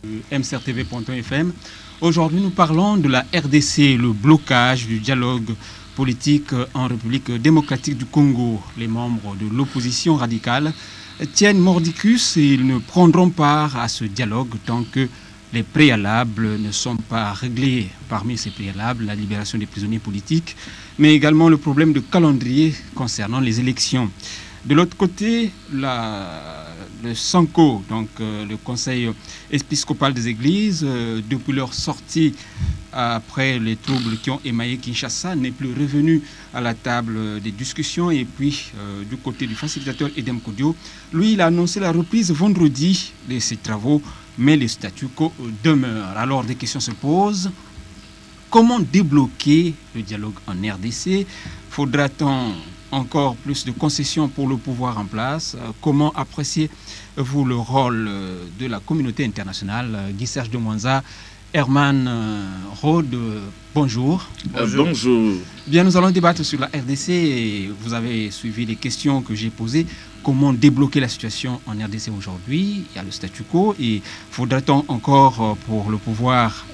mcrtv.fm. Aujourd'hui, nous parlons de la RDC, le blocage du dialogue politique en République démocratique du Congo. Les membres de l'opposition radicale tiennent mordicus et ils ne prendront part à ce dialogue tant que les préalables ne sont pas réglés. Parmi ces préalables, la libération des prisonniers politiques, mais également le problème de calendrier concernant les élections. De l'autre côté, le SANCO, donc le Conseil épiscopal des Églises, depuis leur sortie après les troubles qui ont émaillé Kinshasa, n'est plus revenu à la table des discussions. Et puis, du côté du facilitateur Edem Kodio, lui, il a annoncé la reprise vendredi de ses travaux, mais le statu quo demeure. Alors, des questions se posent. Comment débloquer le dialogue en RDC? Faudra-t-on encore plus de concessions pour le pouvoir en place? Comment appréciez-vous le rôle de la communauté internationale? Guy-Serge de Mwanza, Herman Rode, bonjour. Bonjour. Bien, nous allons débattre sur la RDC. Et vous avez suivi les questions que j'ai posées. Comment débloquer la situation en RDC aujourd'hui? Il y a le statu quo et faudra-t-on encore pour le pouvoir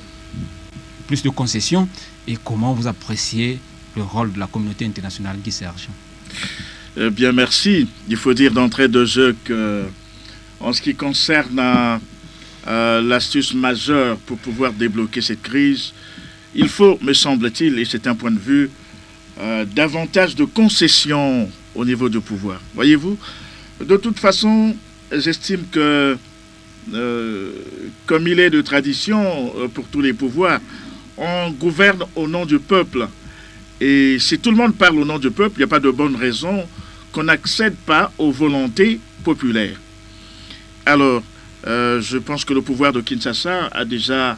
plus de concessions? Et comment vous appréciez le rôle de la communauté internationale, Guy-Serge? Bien, merci. Il faut dire d'entrée de jeu que, en ce qui concerne l'astuce majeure pour pouvoir débloquer cette crise, il faut, me semble-t-il, et c'est un point de vue, davantage de concessions au niveau du pouvoir. Voyez-vous, de toute façon, j'estime que, comme il est de tradition pour tous les pouvoirs, on gouverne au nom du peuple. Et si tout le monde parle au nom du peuple, il n'y a pas de bonne raison qu'on n'accède pas aux volontés populaires. Alors, je pense que le pouvoir de Kinshasa a déjà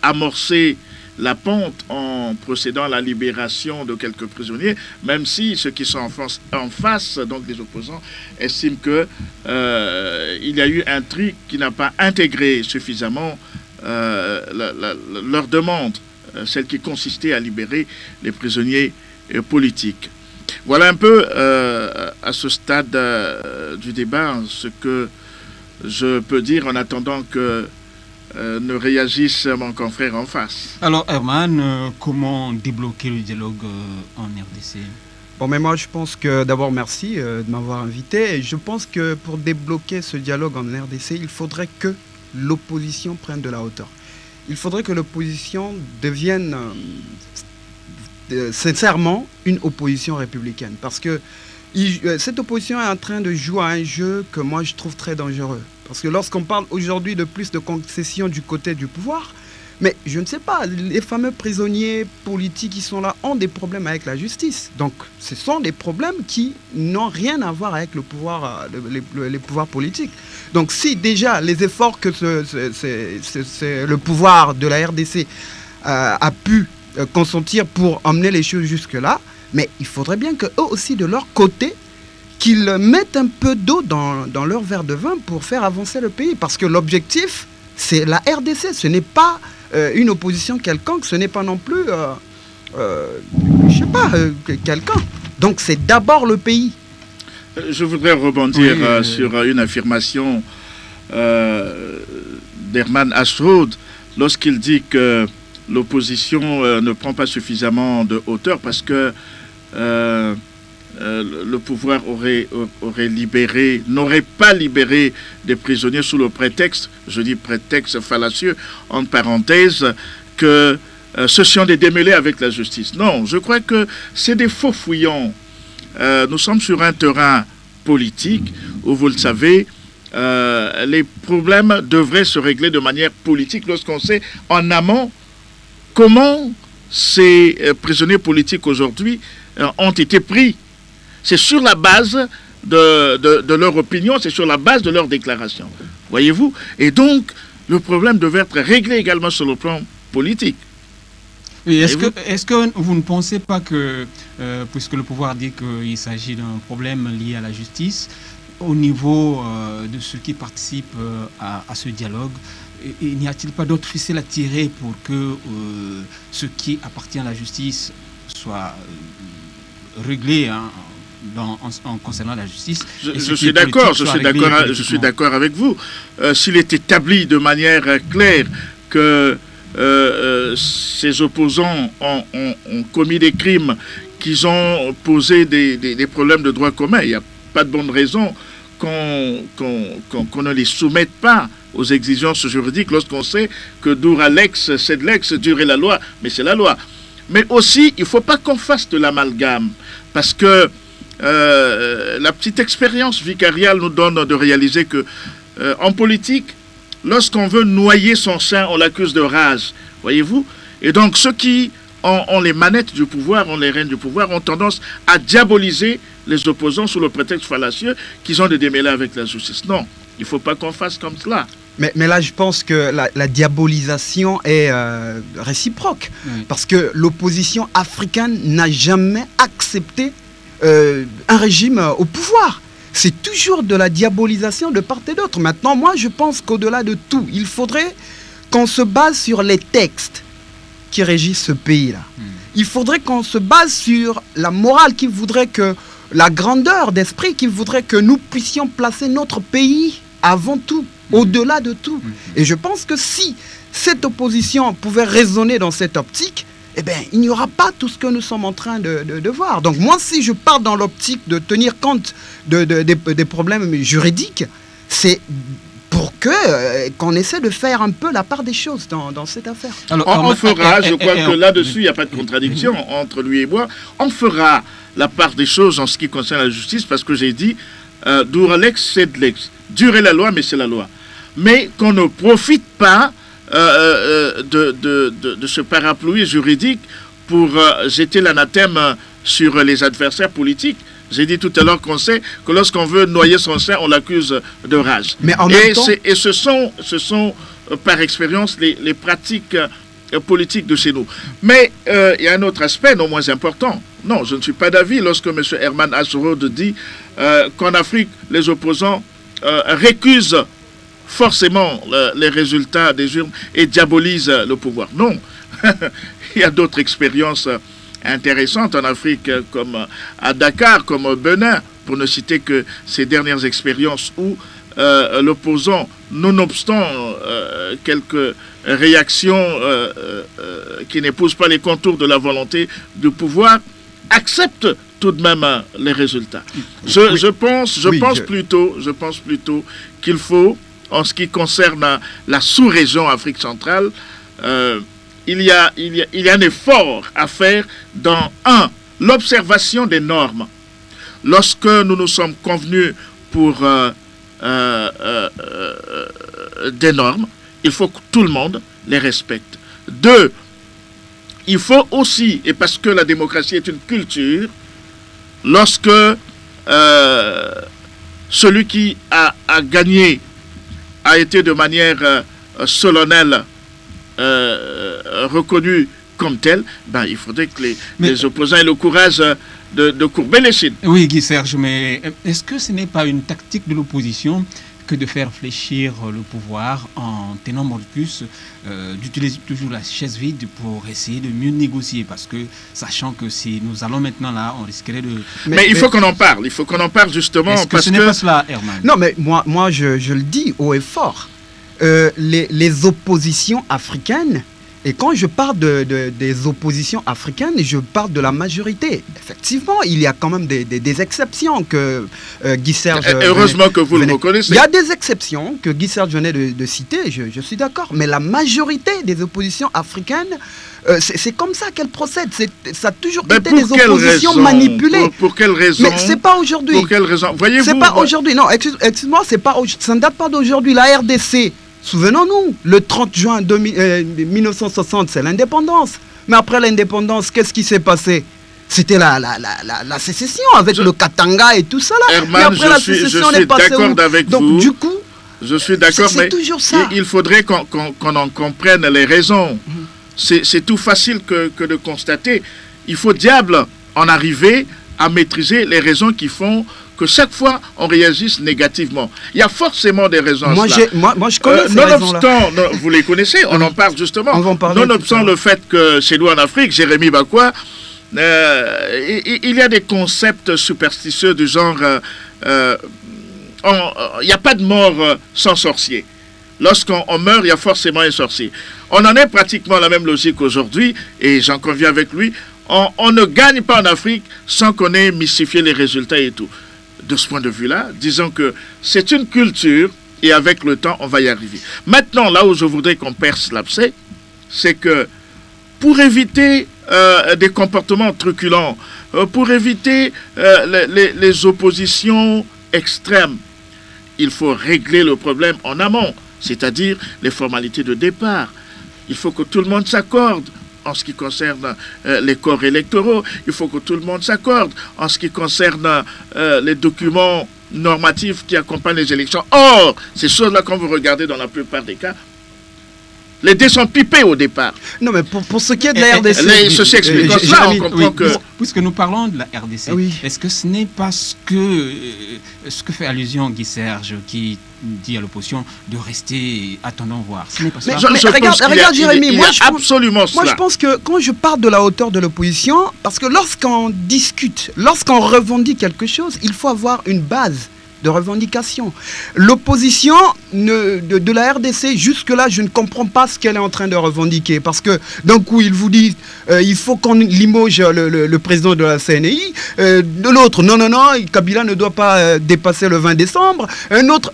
amorcé la pente en procédant à la libération de quelques prisonniers, même si ceux qui sont en face, donc les opposants, estiment qu'il y a eu un truc qui n'a pas intégré suffisamment leur demande, celle qui consistait à libérer les prisonniers politiques. Voilà un peu, à ce stade du débat, ce que je peux dire en attendant que ne réagisse mon confrère en face. Alors, Herman, comment débloquer le dialogue en RDC? Bon, mais moi, je pense que d'abord, merci de m'avoir invité. Et je pense que pour débloquer ce dialogue en RDC, il faudrait que l'opposition prenne de la hauteur. Il faudrait que l'opposition devienne sincèrement une opposition républicaine. Parce que cette opposition est en train de jouer à un jeu que moi je trouve très dangereux. Parce que lorsqu'on parle aujourd'hui de plus de concessions du côté du pouvoir, mais je ne sais pas, les fameux prisonniers politiques qui sont là ont des problèmes avec la justice. Donc ce sont des problèmes qui n'ont rien à voir avec le pouvoir, les pouvoirs politiques. Donc si déjà les efforts que le pouvoir de la RDC a pu consentir pour emmener les choses jusque-là, mais il faudrait bien qu'eux aussi, de leur côté, qu'ils mettent un peu d'eau dans leur verre de vin pour faire avancer le pays. Parce que l'objectif, c'est la RDC. Ce n'est pas une opposition quelconque, ce n'est pas non plus, je sais pas, quelqu'un. Donc c'est d'abord le pays. Je voudrais rebondir sur une affirmation d'Herman Ashroud lorsqu'il dit que l'opposition ne prend pas suffisamment de hauteur parce que le pouvoir n'aurait pas libéré des prisonniers sous le prétexte, je dis prétexte fallacieux, en parenthèse, que ce sont des démêlés avec la justice. Non, je crois que c'est des faux fouillons. Nous sommes sur un terrain politique où, vous le savez, les problèmes devraient se régler de manière politique lorsqu'on sait en amont comment ces prisonniers politiques aujourd'hui ont été pris. C'est sur la base de leur opinion, c'est sur la base de leur déclaration. Voyez-vous? Et donc, le problème devait être réglé également sur le plan politique. Est-ce que vous ne pensez pas que, puisque le pouvoir dit qu'il s'agit d'un problème lié à la justice, au niveau de ceux qui participent à ce dialogue, n'y a-t-il pas d'autres ficelles à tirer pour que ce qui appartient à la justice soit réglé concernant la justice. Je suis d'accord, je suis d'accord avec vous. S'il est établi de manière claire que ces opposants ont commis des crimes, qu'ils ont posé des problèmes de droit commun, il n'y a pas de bonne raison qu'on ne les soumette pas aux exigences juridiques lorsqu'on sait que dura lex, c'est de lex, durer la loi, mais c'est la loi. Mais aussi, il ne faut pas qu'on fasse de l'amalgame, parce que la petite expérience vicariale nous donne de réaliser que en politique, lorsqu'on veut noyer son sein, on l'accuse de rage, voyez-vous. Et donc ceux qui ont les manettes du pouvoir, ont les rênes du pouvoir, ont tendance à diaboliser les opposants sous le prétexte fallacieux qu'ils ont des démêlés avec la justice. Non, il ne faut pas qu'on fasse comme cela. Mais là, je pense que la diabolisation est réciproque. Oui. Parce que l'opposition africaine n'a jamais accepté un régime au pouvoir. C'est toujours de la diabolisation de part et d'autre. Maintenant, moi, je pense qu'au-delà de tout, il faudrait qu'on se base sur les textes qui régissent ce pays-là. Il faudrait qu'on se base sur la morale qui voudrait que, la grandeur d'esprit qui voudrait que nous puissions placer notre pays avant tout, au-delà de tout. Et je pense que si cette opposition pouvait raisonner dans cette optique, eh bien, il n'y aura pas tout ce que nous sommes en train de voir. Donc moi, si je pars dans l'optique de tenir compte des problèmes juridiques, c'est pour qu'on essaie de faire un peu la part des choses dans cette affaire. Alors, on fera, je crois que là-dessus, il n'y a pas de contradiction entre lui et moi, on fera la part des choses en ce qui concerne la justice, parce que j'ai dit, dura lex, c'est lex. Durer la loi, mais c'est la loi. Mais qu'on ne profite pas de ce parapluie juridique pour jeter l'anathème sur les adversaires politiques. J'ai dit tout à l'heure qu'on sait que lorsqu'on veut noyer son sein, on l'accuse de rage. Mais en même temps... Et ce sont par expérience les pratiques politiques de chez nous. Mais il y a un autre aspect non moins important. Non, je ne suis pas d'avis lorsque M. Herman Asserode dit qu'en Afrique, les opposants récusent forcément les résultats des urnes et diabolisent le pouvoir. Non, il y a d'autres expériences intéressantes en Afrique, comme à Dakar, comme au Bénin, pour ne citer que ces dernières expériences où l'opposant, nonobstant quelques réactions qui n'épousent pas les contours de la volonté du pouvoir, accepte tout de même les résultats. Je pense plutôt qu'il faut, en ce qui concerne la sous-région Afrique centrale, il y a un effort à faire dans, l'observation des normes. Lorsque nous nous sommes convenus pour des normes, il faut que tout le monde les respecte. 2, il faut aussi, et parce que la démocratie est une culture, lorsque celui qui a gagné a été de manière solennelle reconnu comme tel, ben, il faudrait que les opposants aient le courage de courber les chines. Oui, Guy Serge, mais est-ce que ce n'est pas une tactique de l'opposition que de faire fléchir le pouvoir en tenant mordicus, d'utiliser toujours la chaise vide pour essayer de mieux négocier, parce que sachant que si nous allons maintenant là, on risquerait de... Mais il faut qu'on en parle, justement. Est-ce que ce n'est pas cela, Herman? Non, mais moi je le dis haut et fort. Les oppositions africaines, et quand je parle des oppositions africaines, je parle de la majorité. Effectivement, il y a quand même des exceptions que Guy Serge... Heureusement que vous le reconnaissez. Il y a des exceptions que Guy Serge venait de citer, je suis d'accord. Mais la majorité des oppositions africaines, c'est comme ça qu'elles procèdent. Ça a toujours été des oppositions manipulées. Pour quelle raison? Mais c'est pas aujourd'hui. Pour quelle raison? Voyez-vous? C'est pas aujourd'hui. Non, excuse-moi, ça ne date pas d'aujourd'hui. La RDC... Souvenons-nous, le 30 juin 1960, c'est l'indépendance. Mais après l'indépendance, qu'est-ce qui s'est passé? C'était la sécession avec le Katanga et tout ça là. Herman, je suis d'accord avec vous. Donc du coup, je suis d'accord, mais toujours ça. Il faudrait qu'on en comprenne les raisons. C'est tout facile que de constater. Il faut diable en arriver à maîtriser les raisons qui font que chaque fois on réagisse négativement. Il y a forcément des raisons. Moi je connais ces raisons-là. Vous les connaissez, on en parle justement. On va en parler. Nonobstant le fait que chez nous en Afrique, Jérémy Bakwa il y a des concepts superstitieux du genre il n'y a pas de mort sans sorcier. Lorsqu'on meurt, il y a forcément un sorcier. On en est pratiquement la même logique aujourd'hui, et j'en conviens avec lui. On ne gagne pas en Afrique sans qu'on ait mystifié les résultats et tout. De ce point de vue-là, disons que c'est une culture, et avec le temps, on va y arriver. Maintenant, là où je voudrais qu'on perce l'abcès, c'est que pour éviter des comportements truculents, pour éviter les oppositions extrêmes, il faut régler le problème en amont, c'est-à-dire les formalités de départ. Il faut que tout le monde s'accorde en ce qui concerne les corps électoraux. Il faut que tout le monde s'accorde en ce qui concerne les documents normatifs qui accompagnent les élections. Or, ces choses-là, quand vous regardez dans la plupart des cas, les dés sont pipés au départ. Non, mais pour ce qui est de la RDC... Ceci explique cela, on comprend que... Puisque nous parlons de la RDC, oui. Est-ce que ce n'est pas ce que fait allusion Guy Serge, qui dit à l'opposition de rester attendons voir? Ce n'est pas ça. Mais regarde Jérémy, moi je pense que quand je parle de la hauteur de l'opposition, parce que lorsqu'on discute, lorsqu'on revendique quelque chose, il faut avoir une base de revendication. L'opposition de la RDC, jusque-là, je ne comprends pas ce qu'elle est en train de revendiquer. Parce que d'un coup, il vous dit il faut qu'on limoge le président de la CNI. De l'autre, non, Kabila ne doit pas dépasser le 20 décembre. Un autre,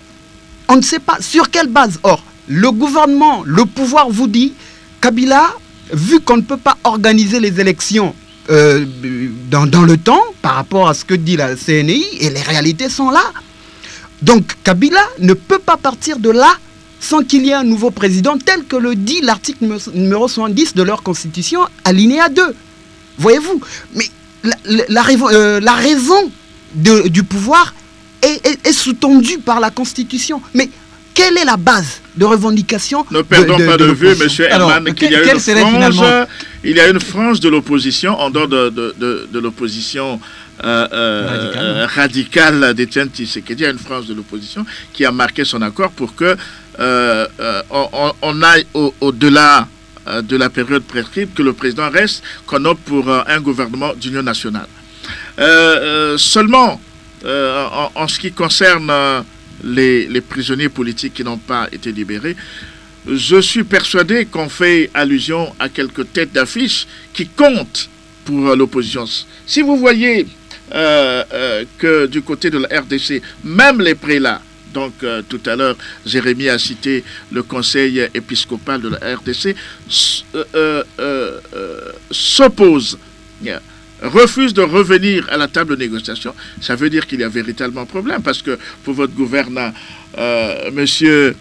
on ne sait pas sur quelle base. Or, le gouvernement, le pouvoir vous dit Kabila, vu qu'on ne peut pas organiser les élections dans le temps, par rapport à ce que dit la CNI, et les réalités sont là. Donc Kabila ne peut pas partir de là sans qu'il y ait un nouveau président, tel que le dit l'article numéro 70 de leur constitution, alinéa 2. Voyez-vous? Mais la raison du pouvoir est sous-tendue par la constitution. Mais quelle est la base de revendication? Ne perdons pas de vue, M. Herman, qu'il y a une frange de l'opposition, en dehors de l'opposition radicale d'Étienne Tshisekedi, il y a une frange de l'opposition qui a marqué son accord pour que on aille au-delà de la période prescrite, que le président reste, qu'on opte pour un gouvernement d'union nationale. Seulement, en ce qui concerne les prisonniers politiques qui n'ont pas été libérés, je suis persuadé qu'on fait allusion à quelques têtes d'affiche qui comptent pour l'opposition. Si vous voyez que du côté de la RDC, même les prélats, donc tout à l'heure Jérémy a cité le conseil épiscopal de la RDC, s'oppose, refuse de revenir à la table de négociation, ça veut dire qu'il y a véritablement problème, parce que pour votre gouverneur, monsieur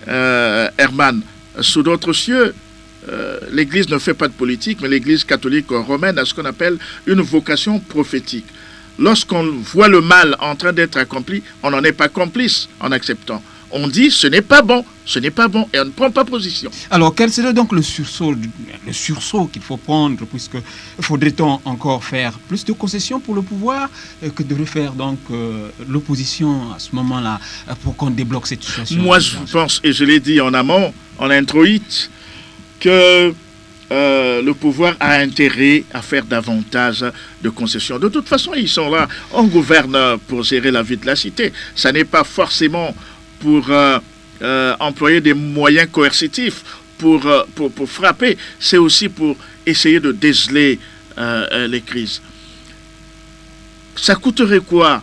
Herman, sous d'autres cieux, l'Église ne fait pas de politique, mais l'Église catholique romaine a ce qu'on appelle une vocation prophétique. Lorsqu'on voit le mal en train d'être accompli, on n'en est pas complice en acceptant. On dit ce n'est pas bon, et on ne prend pas position. Alors, quel serait donc le sursaut qu'il faut prendre, puisque faudrait-on encore faire plus de concessions pour le pouvoir que de refaire donc l'opposition à ce moment-là pour qu'on débloque cette situation? Moi, je pense, et je l'ai dit en amont, en introïte, que le pouvoir a intérêt à faire davantage de concessions. De toute façon, ils sont là, on gouverne pour gérer la vie de la cité. Ça n'est pas forcément pour employer des moyens coercitifs, pour frapper, c'est aussi pour essayer de déceler les crises. Ça coûterait quoi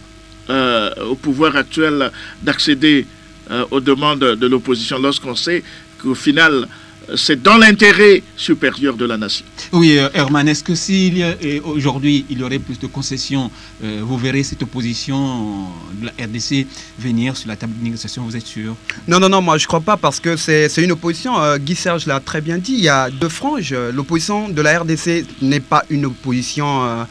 au pouvoir actuel d'accéder aux demandes de l'opposition lorsqu'on sait qu'au final, c'est dans l'intérêt supérieur de la nation? Oui, Herman, est-ce que si aujourd'hui il y aurait plus de concessions, vous verrez cette opposition de la RDC venir sur la table de négociation, vous êtes sûr? Non, moi je ne crois pas, parce que c'est une opposition, Guy Serge l'a très bien dit, il y a deux franges. L'opposition de la RDC n'est pas une opposition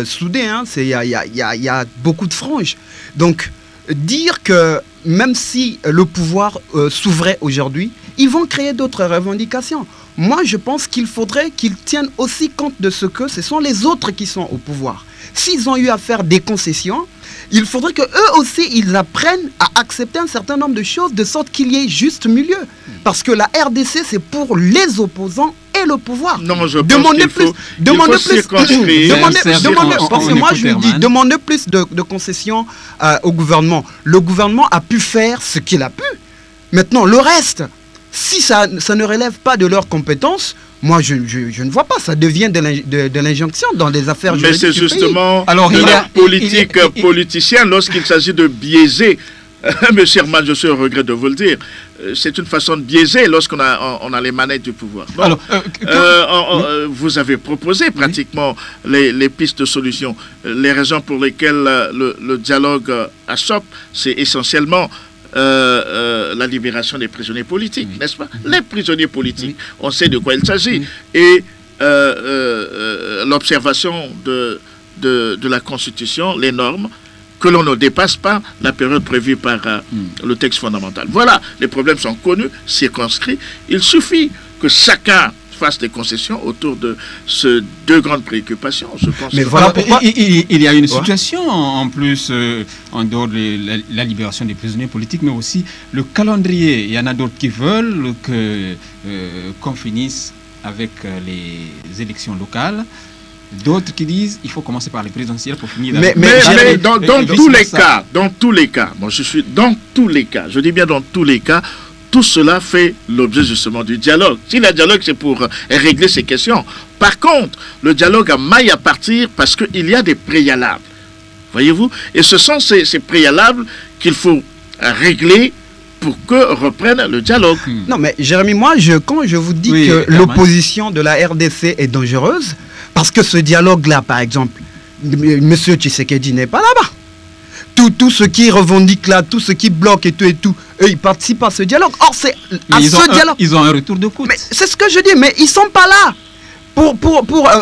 soudée, hein. Il y a beaucoup de franges. Donc, dire que même si le pouvoir s'ouvrait aujourd'hui, ils vont créer d'autres revendications. Moi, je pense qu'il faudrait qu'ils tiennent aussi compte de ce que ce sont les autres qui sont au pouvoir. S'ils ont eu à faire des concessions, il faudrait qu'eux aussi, ils apprennent à accepter un certain nombre de choses, de sorte qu'il y ait juste milieu. Parce que la RDC, c'est pour les opposants et le pouvoir. Non, je pense Demandez qu'il plus, faut, demandez il faut plus, circonscrire. demandez, parce que moi je dis, demandez plus de concessions au gouvernement. Le gouvernement a pu faire ce qu'il a pu. Maintenant, le reste, si ça ne relève pas de leurs compétences, moi je ne vois pas, ça devient de l'injonction dans les affaires juridiques. Mais c'est justement alors, de la politique politicienne lorsqu'il s'agit de biaiser. Monsieur Herman, je suis au regret de vous le dire. C'est une façon de biaiser lorsqu'on a les manettes du pouvoir. Bon, alors, vous avez proposé pratiquement les pistes de solution. Les raisons pour lesquelles le dialogue achoppe, c'est essentiellement la libération des prisonniers politiques, n'est-ce pas? Les prisonniers politiques, on sait de quoi il s'agit. Et l'observation de la Constitution, les normes, que l'on ne dépasse pas la période prévue par le texte fondamental. Voilà, les problèmes sont connus, circonscrits. Il suffit que chacun fasse des concessions autour de ces deux grandes préoccupations. Je pense. Mais voilà pourquoi il y a une situation en plus, en dehors de la libération des prisonniers politiques, mais aussi le calendrier. Il y en a d'autres qui veulent qu'on finisse avec les élections locales. D'autres qui disent il faut commencer par les présidentielles pour finir. Mais dans tous les cas, bon, je suis dans tous les cas, je dis bien dans tous les cas, tout cela fait l'objet justement du dialogue. Si le dialogue c'est pour régler ces questions, par contre, le dialogue a maille à partir parce qu'il y a des préalables. Voyez-vous? Et ce sont ces préalables qu'il faut régler pour que reprenne le dialogue. Non mais Jérémy, moi quand je vous dis que l'opposition de la RDC est dangereuse, parce que ce dialogue-là, par exemple, M. Tshisekedi n'est pas là-bas. Tout ce qui revendique là, tout ce qui bloque et tout, eux, ils participent à ce dialogue. Or, c'est à ce dialogue. Ils ont un retour de coût. C'est ce que je dis, mais ils ne sont pas là.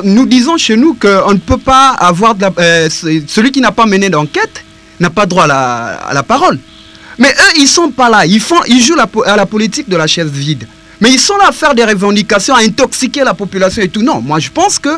Nous disons chez nous qu'on ne peut pas avoir... celui qui n'a pas mené d'enquête n'a pas droit à la parole. Mais eux, ils ne sont pas là. Ils jouent à la politique de la chaise vide. Mais ils sont là à faire des revendications, à intoxiquer la population et tout. Non, moi je pense que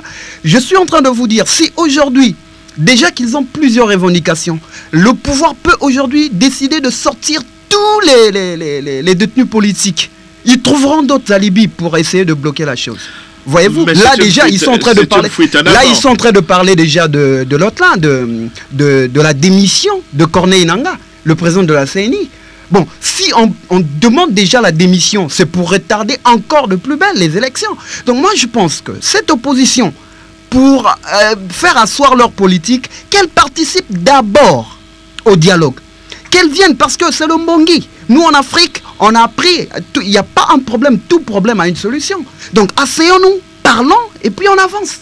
je suis en train de vous dire, si aujourd'hui, déjà qu'ils ont plusieurs revendications, le pouvoir peut aujourd'hui décider de sortir tous les détenus politiques. Ils trouveront d'autres alibis pour essayer de bloquer la chose. Voyez-vous, là déjà, ils sont en train de parler. Là, ils sont en train de parler déjà de l'autre là, de la démission de Corneille Nangaa, le président de la CNI. Bon, si on demande déjà la démission, c'est pour retarder encore de plus belle les élections. Donc moi, je pense que cette opposition, pour faire asseoir leur politique, qu'elle participe d'abord au dialogue. Qu'elle vienne, parce que c'est le Mbongi. Nous, en Afrique, on a appris, il n'y a pas un problème, tout problème a une solution. Donc, asseyons-nous, parlons, et puis on avance.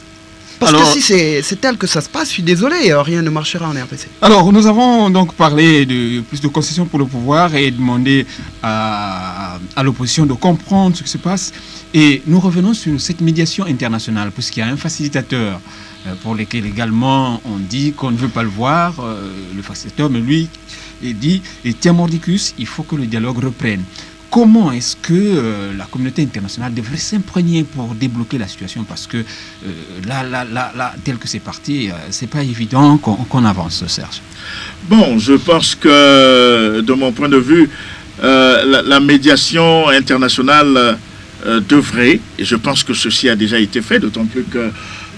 Parce que si c'est tel que ça se passe, je suis désolé, rien ne marchera en RDC. Alors, nous avons donc parlé de plus de concessions pour le pouvoir et demandé à l'opposition de comprendre ce qui se passe. Et nous revenons sur cette médiation internationale, puisqu'il y a un facilitateur pour lequel également on dit qu'on ne veut pas le voir, le facilitateur, mais lui, il dit, et tiens mordicus, il faut que le dialogue reprenne. Comment est-ce que la communauté internationale devrait s'imprégner pour débloquer la situation? Parce que là, tel que c'est parti, c'est pas évident qu'on avance, Serge. Bon, je pense que, de mon point de vue, la médiation internationale devrait, et je pense que ceci a déjà été fait, d'autant plus que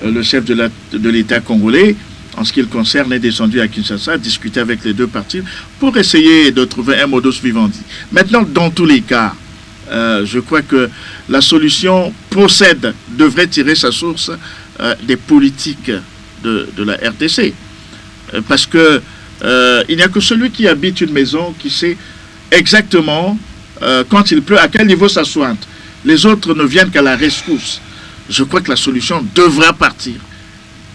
le chef de l'État congolais, en ce qui le concerne, est descendu à Kinshasa, discuter avec les deux parties pour essayer de trouver un modus vivendi. Maintenant, dans tous les cas, je crois que la solution devrait tirer sa source des politiques de la RDC. Parce que il n'y a que celui qui habite une maison qui sait exactement quand il pleut, à quel niveau ça sointe. Les autres ne viennent qu'à la rescousse. Je crois que la solution devra partir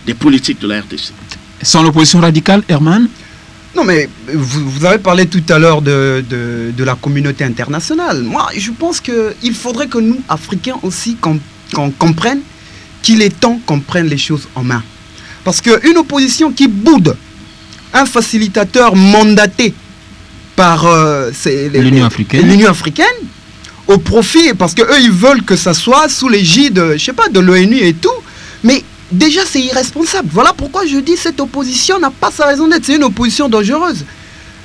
des politiques de la RDC. Sans l'opposition radicale, Herman? Non, mais vous avez parlé tout à l'heure de la communauté internationale. Moi, je pense qu'il faudrait que nous, Africains aussi, qu'on comprenne qu'il est temps qu'on prenne les choses en main. Parce qu'une opposition qui boude un facilitateur mandaté par l'Union africaine, au profit, parce qu'eux, ils veulent que ça soit sous l'égide, je sais pas, de l'ONU et tout, mais déjà, c'est irresponsable. Voilà pourquoi je dis que cette opposition n'a pas sa raison d'être. C'est une opposition dangereuse.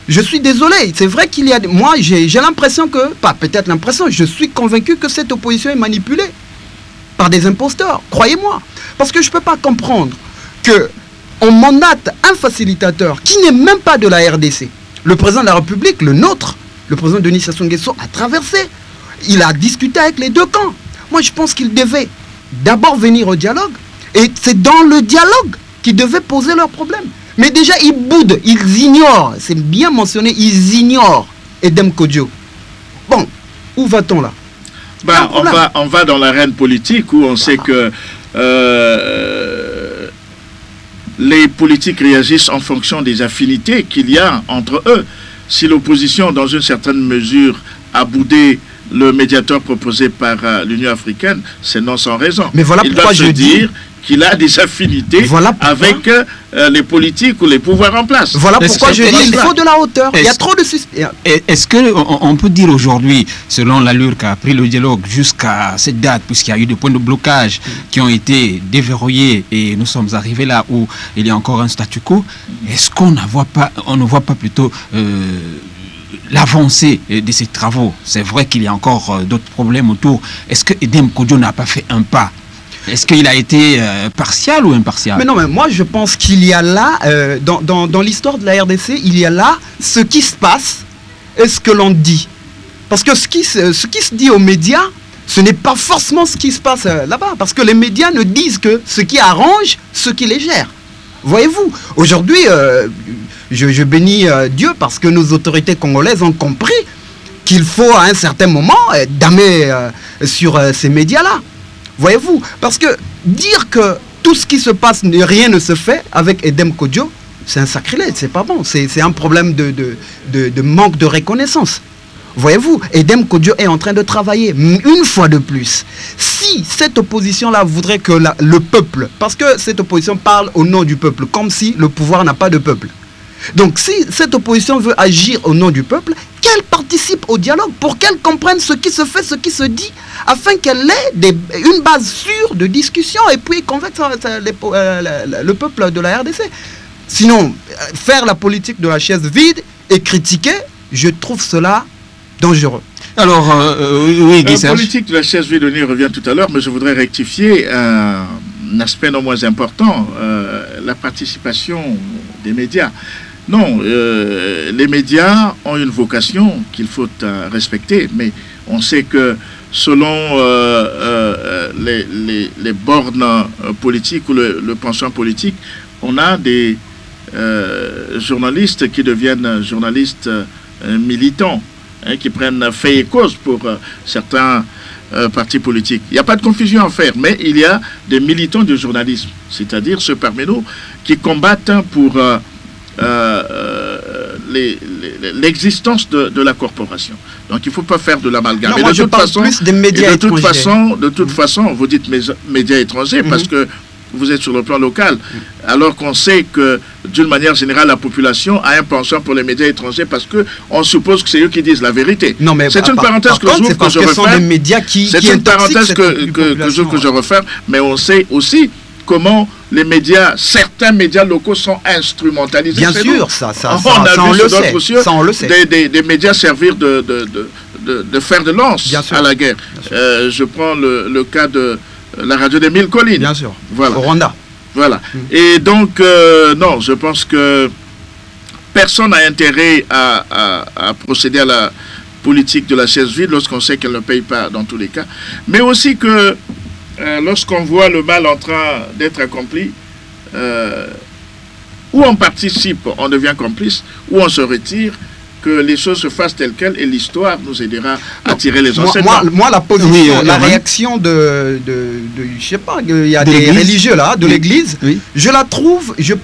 Je suis désolé. C'est vrai qu'il y a... Moi, j'ai l'impression que... Pas peut-être l'impression. Je suis convaincu que cette opposition est manipulée. par des imposteurs, croyez-moi. Parce que je ne peux pas comprendre qu'on mandate un facilitateur qui n'est même pas de la RDC. Le président de la République, le nôtre, le président Denis Sassou Nguesso, a traversé. Il a discuté avec les deux camps. Moi, je pense qu'il devait d'abord venir au dialogue. Et c'est dans le dialogue qu'ils devaient poser leurs problèmes. Mais déjà, ils boudent, ils ignorent. C'est bien mentionné, ils ignorent Edem Kodjo. Bon, où va-t-on là? On va dans l'arène politique où on sait que les politiques réagissent en fonction des affinités qu'il y a entre eux. Si l'opposition, dans une certaine mesure, a boudé le médiateur proposé par l'Union africaine, c'est non sans raison. Mais voilà pourquoi je dis qu'il a des affinités avec les politiques ou les pouvoirs en place. Voilà pourquoi je dis qu'il faut de la hauteur. Il y a trop de suspects. Est-ce qu'on peut dire aujourd'hui, selon l'allure qu'a pris le dialogue jusqu'à cette date, puisqu'il y a eu des points de blocage qui ont été déverrouillés et nous sommes arrivés là où il y a encore un statu quo, est-ce qu'on ne voit pas plutôt l'avancée de ces travaux? C'est vrai qu'il y a encore d'autres problèmes autour. Est-ce que Edem Kodjo n'a pas fait un pas? Est-ce qu'il a été partial ou impartial? Mais non, mais moi je pense qu'il y a là, dans l'histoire de la RDC, il y a là ce qui se passe et ce que l'on dit. Parce que ce qui se dit aux médias, ce n'est pas forcément ce qui se passe là-bas. Parce que les médias ne disent que ce qui arrange ceux qui les gèrent. Voyez-vous, aujourd'hui, je bénis Dieu parce que nos autorités congolaises ont compris qu'il faut à un certain moment damer sur ces médias-là. Voyez-vous, parce que dire que tout ce qui se passe, rien ne se fait avec Edem Kodjo, c'est un sacrilège, c'est pas bon. C'est un problème de manque de reconnaissance. Voyez-vous, Edem Kodjo est en train de travailler une fois de plus. Si cette opposition-là voudrait que le peuple, parce que cette opposition parle au nom du peuple, comme si le pouvoir n'a pas de peuple. Donc si cette opposition veut agir au nom du peuple, qu'elle participe au dialogue pour qu'elle comprenne ce qui se fait, ce qui se dit, afin qu'elle ait une base sûre de discussion et puis convaincre le peuple de la RDC. Sinon, faire la politique de la chaise vide et critiquer, je trouve cela dangereux. Alors, oui, la politique de la chaise vide, on y revient tout à l'heure, mais je voudrais rectifier un aspect non moins important, la participation des médias. Non, les médias ont une vocation qu'il faut respecter, mais on sait que selon les bornes politiques ou le penchant politique, on a des journalistes qui deviennent journalistes militants, qui prennent fait et cause pour certains partis politiques. Il n'y a pas de confusion à faire, mais il y a des militants du journalisme, c'est-à-dire ceux parmi nous qui combattent pour l'existence de la corporation. Donc il ne faut pas faire de l'amalgame. De toute façon, vous dites médias étrangers parce que vous êtes sur le plan local, alors qu'on sait que d'une manière générale, la population a un penchant pour les médias étrangers parce qu'on suppose que c'est eux qui disent la vérité. C'est une parenthèse que je referme. C'est une parenthèse que je referme, mais on sait aussi comment les médias, certains médias locaux sont instrumentalisés. Bien sûr, ça on le sait. Des médias servir de fer de lance à la guerre. Je prends le cas de la radio des Mille Collines. Bien sûr, voilà. Au Rwanda. Voilà. Et donc, non, je pense que personne n'a intérêt à procéder à la politique de la chaise vide lorsqu'on sait qu'elle ne paye pas dans tous les cas. Mais aussi que lorsqu'on voit le mal en train d'être accompli, ou on participe, on devient complice, ou on se retire, que les choses se fassent telles quelles et l'histoire nous aidera à tirer les enseignements. Moi, la position, la réaction je sais pas, il y a des religieux là, de l'église, je la trouve, je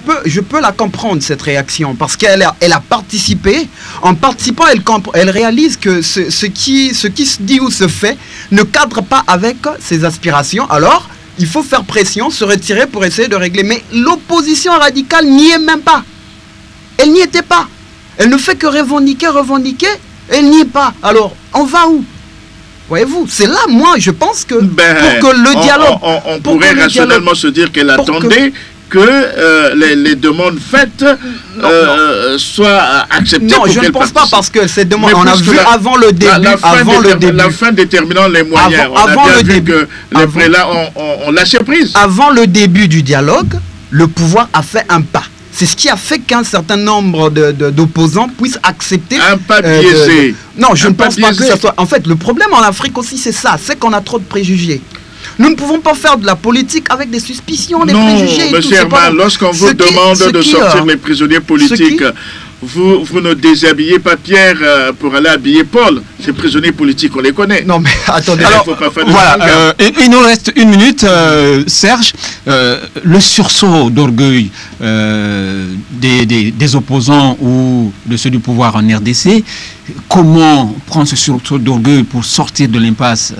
peux la comprendre cette réaction parce qu'elle a participé. En participant, elle réalise que ce qui se dit ou se fait ne cadre pas avec ses aspirations. Alors, il faut faire pression, se retirer pour essayer de régler. Mais l'opposition radicale n'y est même pas. Elle n'y était pas. Elle ne fait que revendiquer, elle n'y est pas. Alors, on va où? Voyez-vous, c'est là, moi, je pense que pour que le dialogue... On pourrait rationnellement se dire qu'elle attendait que les demandes faites soient acceptées. Non, je ne pense pas, parce que ces demandes, on a vu avant le début, la fin déterminant les moyens. On a bien vu que les prélats ont lâché prise. Avant le début du dialogue, le pouvoir a fait un pas. C'est ce qui a fait qu'un certain nombre d'opposants puissent accepter... Un pas biaisé. Non, je ne pense pas que ça soit... En fait, le problème en Afrique aussi, c'est ça. C'est qu'on a trop de préjugés. Nous ne pouvons pas faire de la politique avec des suspicions, des préjugés. Non, monsieur Herman, lorsqu'on vous demande de sortir les prisonniers politiques, vous ne déshabillez pas Pierre pour aller habiller Paul. Ces prisonniers politiques, on les connaît. Non, mais attendez. Alors, faut pas faire voilà, il nous reste une minute, Serge. Le sursaut d'orgueil des opposants ou de ceux du pouvoir en RDC, comment prendre ce sursaut d'orgueil pour sortir de l'impasse?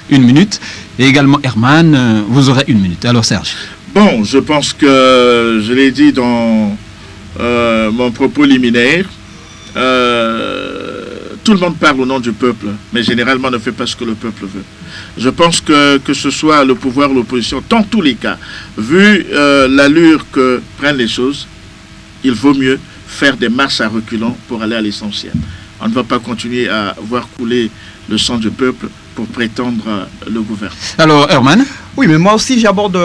Une minute. Et également, Herman, vous aurez une minute. Alors, Serge. Bon, je pense que je l'ai dit dans mon propos liminaire. Tout le monde parle au nom du peuple, mais généralement ne fait pas ce que le peuple veut. Je pense que ce soit le pouvoir ou l'opposition, dans tous les cas, vu l'allure que prennent les choses, il vaut mieux faire des marches à reculons pour aller à l'essentiel. On ne va pas continuer à voir couler le sang du peuple pour prétendre le gouvernement. Alors, Herman? Oui, mais moi aussi j'aborde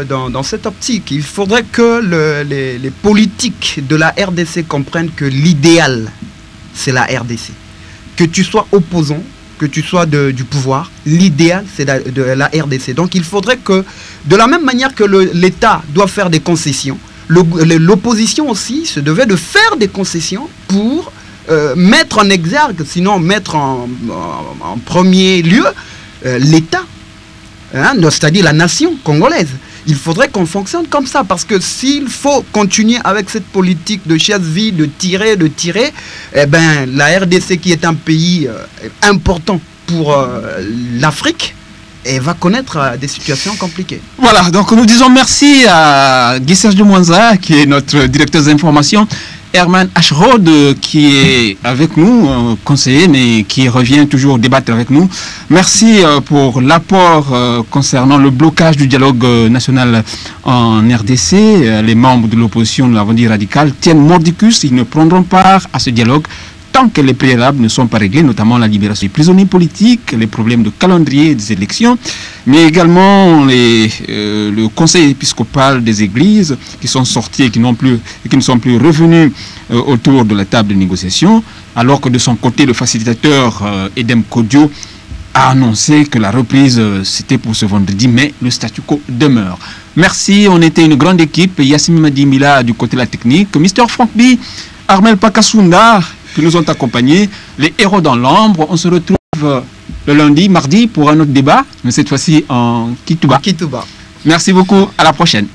dans cette optique. Il faudrait que les politiques de la RDC comprennent que l'idéal, c'est la RDC. Que tu sois opposant, que tu sois du pouvoir, l'idéal, c'est de la RDC. Donc il faudrait que, de la même manière que l'État doit faire des concessions, l'opposition aussi se devait de faire des concessions pour mettre en exergue, sinon mettre en premier lieu l'État, hein, c'est-à-dire la nation congolaise. Il faudrait qu'on fonctionne comme ça, parce que s'il faut continuer avec cette politique de chasse-vie, de tirer, eh ben, la RDC, qui est un pays important pour l'Afrique, va connaître des situations compliquées. Voilà, donc nous disons merci à Guy Serge de Mwanza, qui est notre directeur des informations, Herman Ashrod, qui est avec nous, conseiller, mais qui revient toujours débattre avec nous. Merci pour l'apport concernant le blocage du dialogue national en RDC. Les membres de l'opposition, nous l'avons dit, radicale, tiennent mordicus. Ils ne prendront part à ce dialogue tant que les préalables ne sont pas réglés, notamment la libération des prisonniers politiques, les problèmes de calendrier des élections, mais également le conseil épiscopal des églises qui sont sortis et qui ne sont plus revenus autour de la table de négociation, alors que de son côté, le facilitateur Edem Kodio a annoncé que la reprise, c'était pour ce vendredi, mais le statu quo demeure. Merci, on était une grande équipe. Yassine Madimila du côté de la technique, Mr. Frank B, Armel Pakasunda, qui nous ont accompagnés, les héros dans l'ombre. On se retrouve le lundi, mardi pour un autre débat, mais cette fois-ci en Kituba. Kituba. Merci beaucoup, à la prochaine.